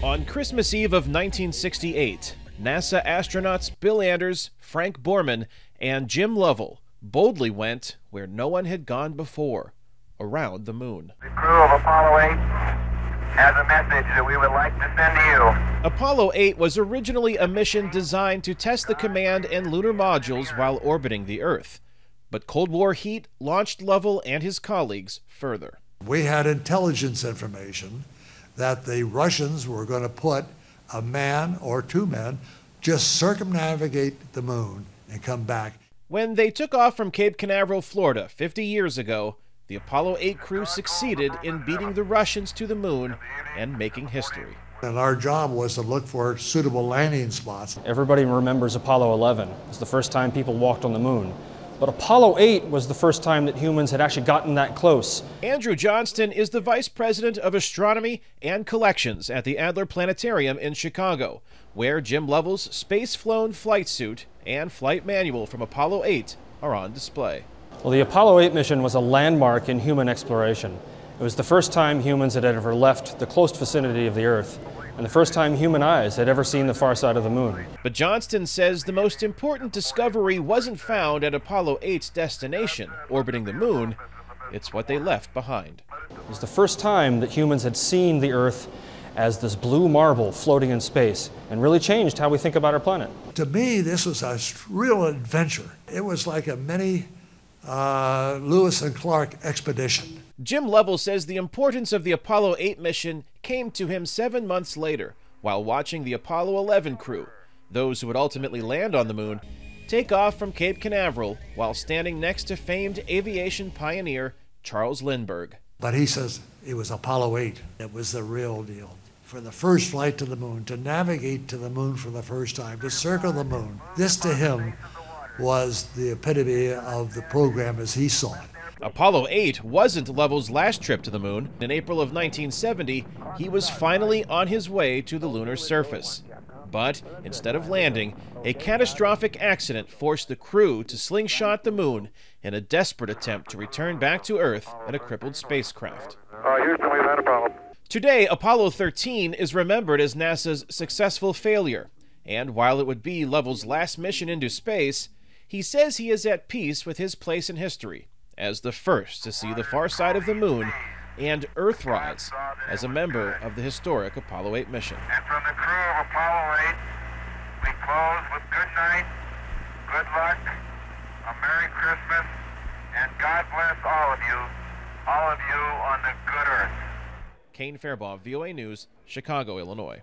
On Christmas Eve of 1968, NASA astronauts Bill Anders, Frank Borman, and Jim Lovell boldly went where no one had gone before, around the moon. The crew of Apollo 8 has a message that we would like to send to you. Apollo 8 was originally a mission designed to test the command and lunar modules while orbiting the Earth. But Cold War heat launched Lovell and his colleagues further. We had intelligence information that the Russians were going to put a man or two men just circumnavigate the moon and come back. When they took off from Cape Canaveral, Florida, 50 years ago, the Apollo 8 crew succeeded in beating the Russians to the moon and making history. And our job was to look for suitable landing spots. Everybody remembers Apollo 11. It was the first time people walked on the moon. But Apollo 8 was the first time that humans had actually gotten that close. Andrew Johnston is the Vice President of Astronomy and Collections at the Adler Planetarium in Chicago, where Jim Lovell's space-flown flight suit and flight manual from Apollo 8 are on display. Well, the Apollo 8 mission was a landmark in human exploration. It was the first time humans had ever left the close vicinity of the Earth, and the first time human eyes had ever seen the far side of the moon. But Johnston says the most important discovery wasn't found at Apollo 8's destination, orbiting the moon. It's what they left behind. It was the first time that humans had seen the Earth as this blue marble floating in space, and really changed how we think about our planet. To me, this was a real adventure. It was like a mini Lewis and Clark expedition. Jim Lovell says the importance of the Apollo 8 mission came to him 7 months later while watching the Apollo 11 crew, those who would ultimately land on the moon, take off from Cape Canaveral while standing next to famed aviation pioneer Charles Lindbergh. But he says it was Apollo 8. It was the real deal. For the first flight to the moon, to navigate to the moon for the first time, to circle the moon, this to him was the epitome of the program as he saw it. Apollo 8 wasn't Lovell's last trip to the moon. In April of 1970, he was finally on his way to the lunar surface. But instead of landing, a catastrophic accident forced the crew to slingshot the moon in a desperate attempt to return back to Earth in a crippled spacecraft. Houston, we've had a problem. Today, Apollo 13 is remembered as NASA's successful failure. And while it would be Lovell's last mission into space, he says he is at peace with his place in history as the first to see the far side of the moon and Earthrise as a member of the historic Apollo 8 mission. And from the crew of Apollo 8, we close with good night, good luck, a Merry Christmas, and God bless all of you on the good earth. Kane, Farabaugh, VOA News, Chicago, Illinois.